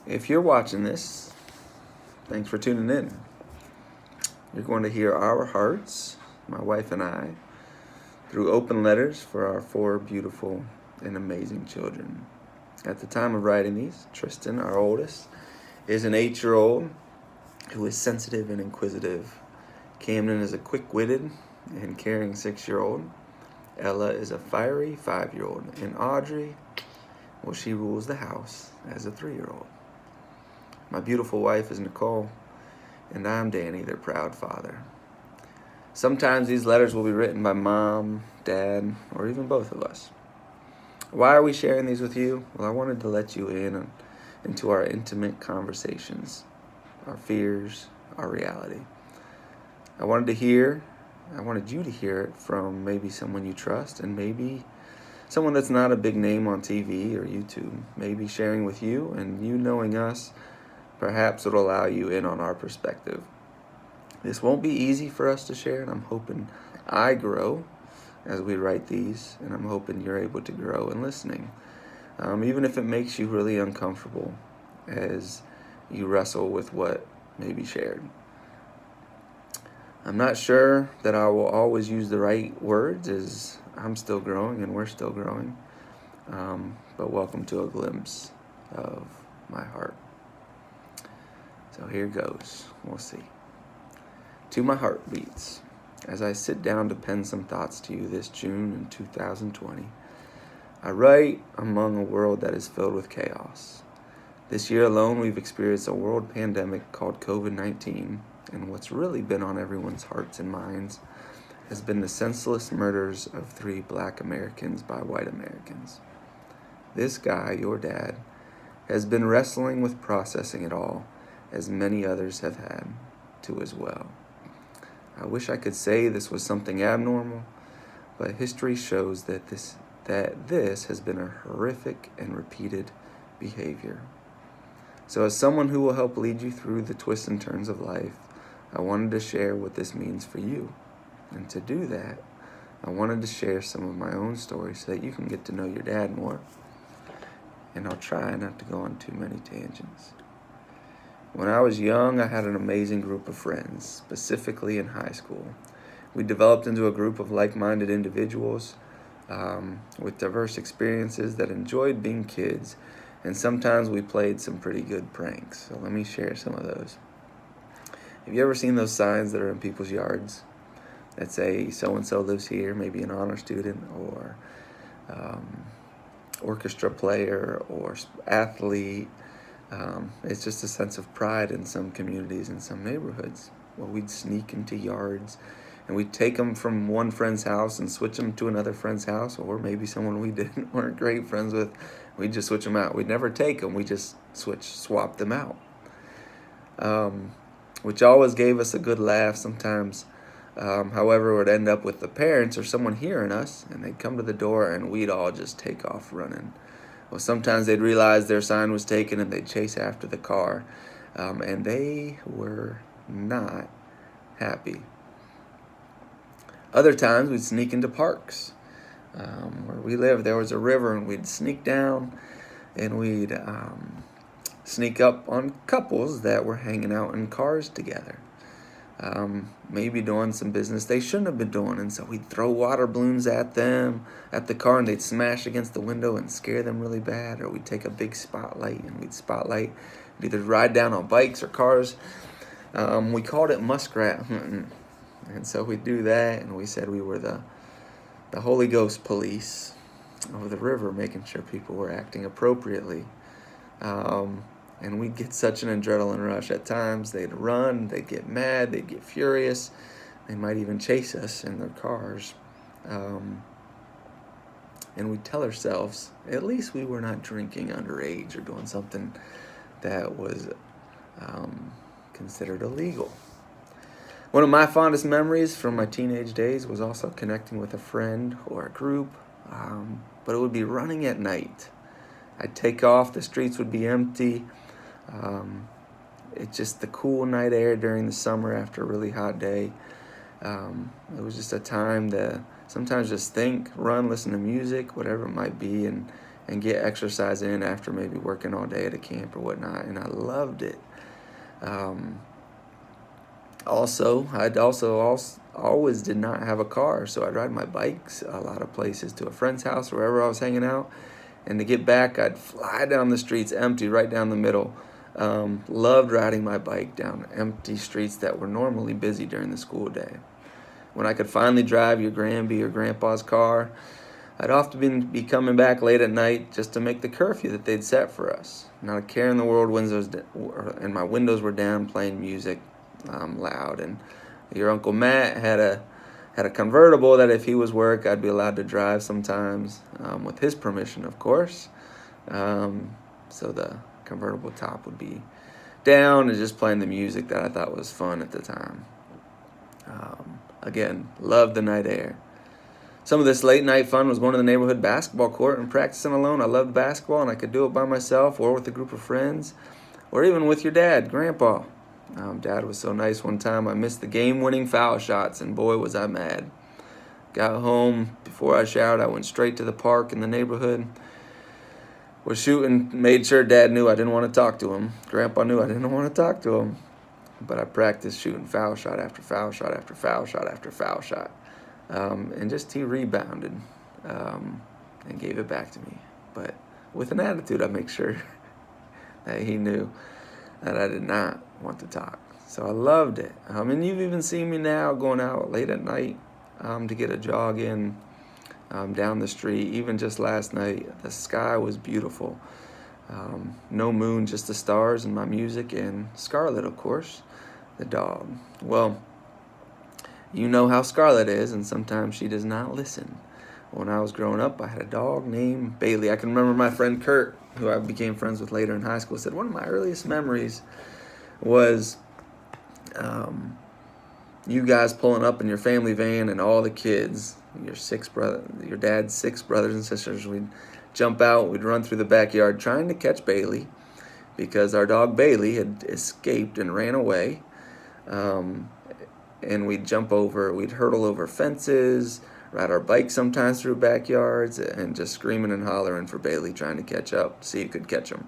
If you're watching this, thanks for tuning in. You're going to hear our hearts, my wife and I, through open letters for our 4 beautiful and amazing children. At the time of writing these, Tristan, our oldest, is an 8-year-old who is sensitive and inquisitive. Camden is a quick-witted and caring 6-year-old. Ella is a fiery 5-year-old. And Audrey, well, she rules the house as a 3-year-old. My beautiful wife is Nicole, and I'm Danny, their proud father. Sometimes these letters will be written by mom, dad, or even both of us. Why are we sharing these with you? Well, I wanted to let you in into our intimate conversations, our fears, our reality. I wanted you to hear it from maybe someone you trust, and maybe someone that's not a big name on TV or YouTube. Maybe sharing with you, and you knowing us, perhaps it'll allow you in on our perspective. This won't be easy for us to share, and I'm hoping I grow as we write these, and I'm hoping you're able to grow in listening, even if it makes you really uncomfortable as you wrestle with what may be shared. I'm not sure that I will always use the right words, as I'm still growing and we're still growing, but welcome to a glimpse of my heart. So here goes. We'll see. To my heartbeats, as I sit down to pen some thoughts to you this June in 2020, I write among a world that is filled with chaos. This year alone, we've experienced a world pandemic called COVID-19, and what's really been on everyone's hearts and minds has been the senseless murders of 3 Black Americans by white Americans. This guy, your dad, has been wrestling with processing it all, as many others have had to as well. I wish I could say this was something abnormal, but history shows that this has been a horrific and repeated behavior. So as someone who will help lead you through the twists and turns of life, I wanted to share what this means for you. And to do that, I wanted to share some of my own stories so that you can get to know your dad more. And I'll try not to go on too many tangents. When I was young, I had an amazing group of friends, specifically in high school. We developed into a group of like-minded individuals with diverse experiences that enjoyed being kids, and sometimes we played some pretty good pranks. So let me share some of those. Have you ever seen those signs that are in people's yards that say so-and-so lives here, maybe an honor student or orchestra player or athlete? It's just a sense of pride in some communities and some neighborhoods. Well, we'd sneak into yards and we'd take them from one friend's house and switch them to another friend's house, or maybe someone we weren't great friends with. We'd just switch them out. We'd never take them. We just swap them out, which always gave us a good laugh. Sometimes, however, it would end up with the parents or someone hearing us, and they'd come to the door and we'd all just take off running. Well, sometimes they'd realize their sign was taken and they'd chase after the car, and they were not happy. Other times we'd sneak into parks. Where we lived, there was a river, and we'd sneak down and we'd sneak up on couples that were hanging out in cars together, maybe doing some business they shouldn't have been doing. And so we'd throw water balloons at them, at the car, and they'd smash against the window and scare them really bad. Or we'd take a big spotlight and we'd either ride down on bikes or cars. We called it muskrat hunting. And so we'd do that, and we said we were the Holy Ghost police of the river, making sure people were acting appropriately. And we'd get such an adrenaline rush. At times, they'd run, they'd get mad, they'd get furious. They might even chase us in their cars. And we'd tell ourselves, at least we were not drinking underage or doing something that was considered illegal. One of my fondest memories from my teenage days was also connecting with a friend or a group, but it would be running at night. I'd take off, the streets would be empty. It's just the cool night air during the summer after a really hot day. It was just a time to sometimes just think, run, listen to music, whatever it might be, and and get exercise in after maybe working all day at a camp or whatnot, and I loved it. I'd always did not have a car, so I'd ride my bikes a lot of places to a friend's house, wherever I was hanging out, and to get back, I'd fly down the streets empty, right down the middle. Loved riding my bike down empty streets that were normally busy during the school day. When I could finally drive your Granby or Grandpa's car, I'd often be coming back late at night just to make the curfew that they'd set for us. Not a care in the world, and my windows were down, playing music loud. And your Uncle Matt had a convertible that if he was work, I'd be allowed to drive sometimes, with his permission, of course. So the convertible top would be down and just playing the music that I thought was fun at the time. Again, loved the night air. Some of this late night fun was going to the neighborhood basketball court and practicing alone. I loved basketball, and I could do it by myself or with a group of friends, or even with your dad, Grandpa. Dad was so nice. One time I missed the game-winning foul shots, and boy was I mad. Got home, before I showered, I went straight to the park in the neighborhood. Was shooting, made sure Dad knew I didn't want to talk to him. Grandpa knew I didn't want to talk to him. But I practiced shooting foul shot after foul shot after foul shot after foul shot. And just he rebounded and gave it back to me. But with an attitude, I make sure that he knew that I did not want to talk. So I loved it. And you've even seen me now going out late at night to get a jog in down the street. Even just last night, the sky was beautiful. No moon, just the stars and my music, and Scarlett, of course, the dog. Well, you know how Scarlett is, and sometimes she does not listen. When I was growing up, I had a dog named Bailey. I can remember my friend Kurt, who I became friends with later in high school, said one of my earliest memories was you guys pulling up in your family van and all the kids, your dad's 6 brothers and sisters, we'd jump out, we'd run through the backyard trying to catch Bailey because our dog Bailey had escaped and ran away. And we'd hurdle over fences, ride our bikes sometimes through backyards, and just screaming and hollering for Bailey, trying to catch up, see who could catch him.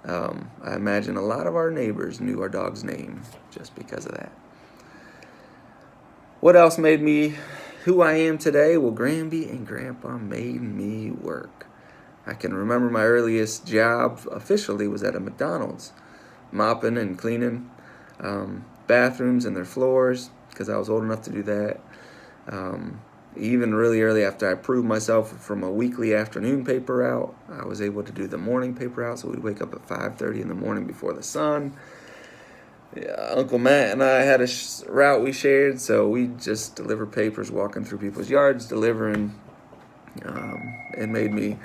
I imagine a lot of our neighbors knew our dog's name just because of that. What else made me who I am today? Well, Granby and Grandpa made me work. I can remember my earliest job officially was at a McDonald's, mopping and cleaning bathrooms and their floors, because I was old enough to do that. Even really early after I proved myself from a weekly afternoon paper route, I was able to do the morning paper route, so we'd wake up at 5:30 in the morning before the sun. Uncle Matt and I had a route we shared, so we just deliver papers, walking through people's yards, delivering. It made me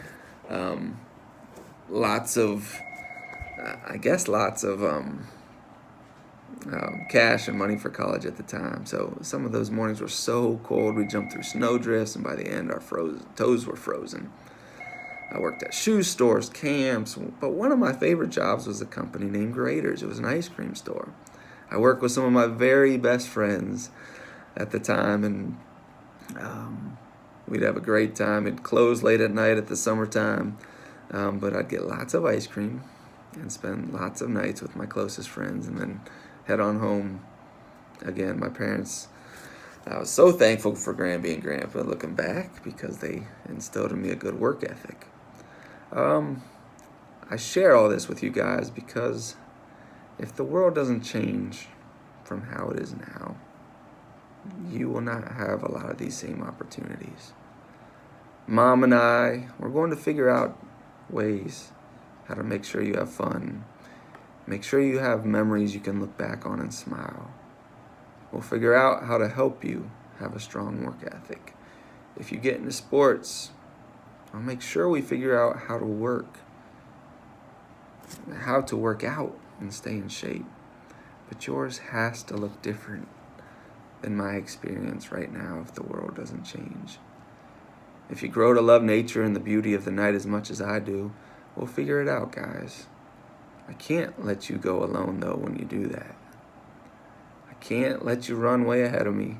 lots of cash and money for college at the time. So some of those mornings were so cold, we jumped through snowdrifts, and by the end our toes were frozen. I worked at shoe stores, camps, but one of my favorite jobs was a company named Grader's. It was an ice cream store. I worked with some of my very best friends at the time, and we'd have a great time. It'd close late at night at the summertime, but I'd get lots of ice cream and spend lots of nights with my closest friends, and then head on home. Again, my parents, I was so thankful for Granby and Grandpa looking back, because they instilled in me a good work ethic. I share all this with you guys because if the world doesn't change from how it is now, you will not have a lot of these same opportunities. Mom and I, we're going to figure out ways how to make sure you have fun. Make sure you have memories you can look back on and smile. We'll figure out how to help you have a strong work ethic. If you get into sports, I'll make sure we figure out how to work out and stay in shape. But yours has to look different than my experience right now if the world doesn't change. If you grow to love nature and the beauty of the night as much as I do, we'll figure it out, guys. I can't let you go alone, though, when you do that. I can't let you run way ahead of me.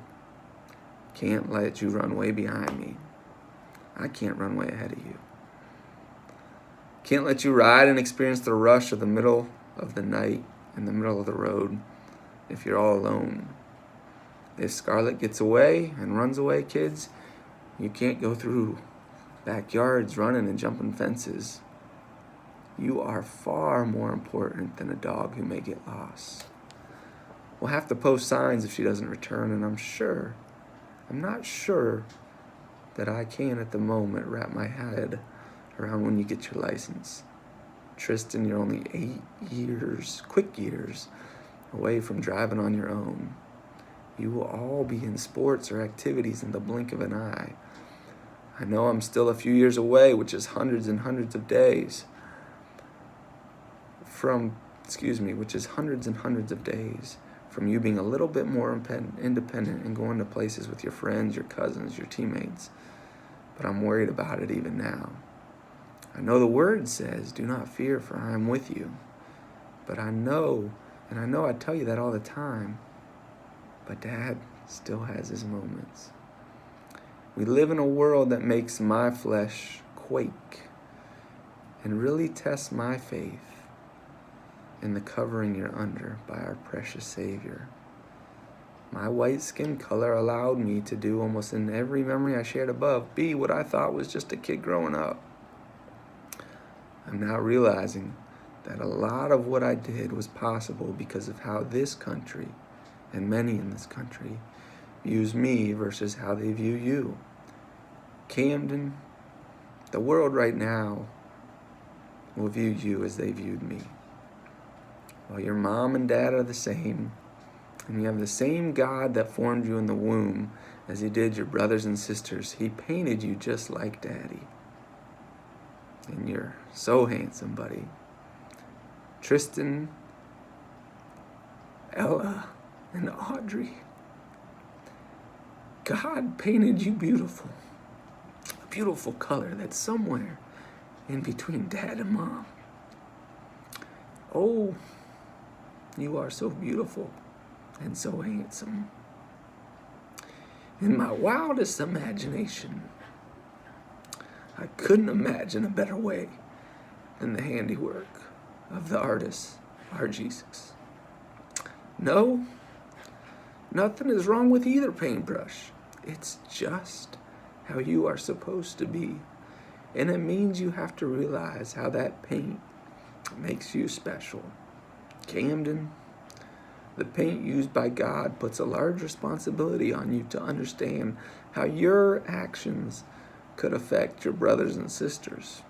Can't let you run way behind me. I can't run way ahead of you. Can't let you ride and experience the rush of the middle of the night in the middle of the road if you're all alone. If Scarlett gets away and runs away, kids, you can't go through backyards running and jumping fences. You are far more important than a dog who may get lost. We'll have to post signs if she doesn't return, and I'm not sure that I can at the moment wrap my head around when you get your license. Tristan, you're only quick years, away from driving on your own. You will all be in sports or activities in the blink of an eye. I know I'm still a few years away, which is hundreds and hundreds of days from you being a little bit more independent and going to places with your friends, your cousins, your teammates. But I'm worried about it even now. I know the word says, do not fear, for I am with you. But I know I tell you that all the time, but Dad still has his moments. We live in a world that makes my flesh quake and really tests my faith in the covering you're under by our precious Savior. My white skin color allowed me to do almost in every memory I shared above, be what I thought was just a kid growing up. I'm now realizing that a lot of what I did was possible because of how this country, and many in this country, views me versus how they view you. Camden, the world right now will view you as they viewed me. While your mom and dad are the same, and you have the same God that formed you in the womb as he did your brothers and sisters, he painted you just like Daddy. And you're so handsome, buddy. Tristan, Ella, and Audrey, God painted you beautiful. A beautiful color that's somewhere in between Dad and Mom. Oh, you are so beautiful and so handsome. In my wildest imagination, I couldn't imagine a better way than the handiwork of the artist, our Jesus. No, nothing is wrong with either paintbrush. It's just how you are supposed to be. And it means you have to realize how that paint makes you special. Camden, the paint used by God puts a large responsibility on you to understand how your actions could affect your brothers and sisters.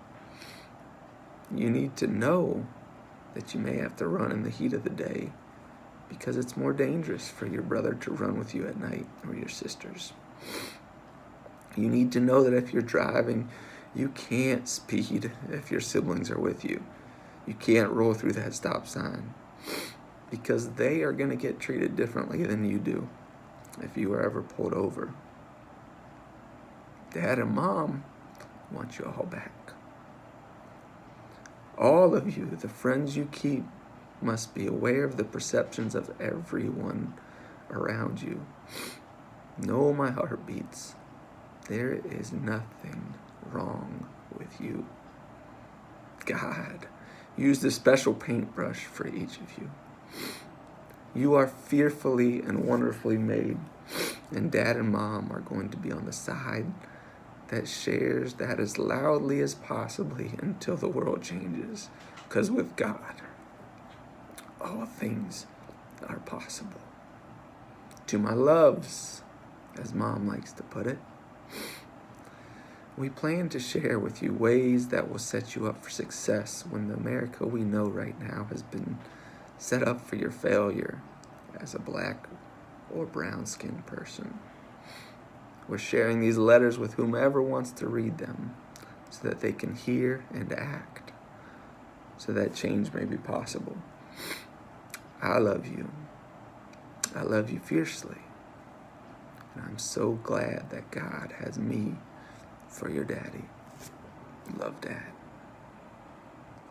You need to know that you may have to run in the heat of the day because it's more dangerous for your brother to run with you at night or your sisters. You need to know that if you're driving, you can't speed if your siblings are with you. You can't roll through that stop sign because they are going to get treated differently than you do if you are ever pulled over. Dad and Mom want you all back. All of you, the friends you keep, must be aware of the perceptions of everyone around you. Know my heartbeats. There is nothing wrong with you. God used a special paintbrush for each of you. You are fearfully and wonderfully made, and Dad and Mom are going to be on the side that shares that as loudly as possibly until the world changes. Because with God, all things are possible. To my loves, as Mom likes to put it, we plan to share with you ways that will set you up for success when the America we know right now has been set up for your failure as a black or brown-skinned person. We're sharing these letters with whomever wants to read them so that they can hear and act, so that change may be possible. I love you. I love you fiercely. And I'm so glad that God has me for your daddy. Love, Dad.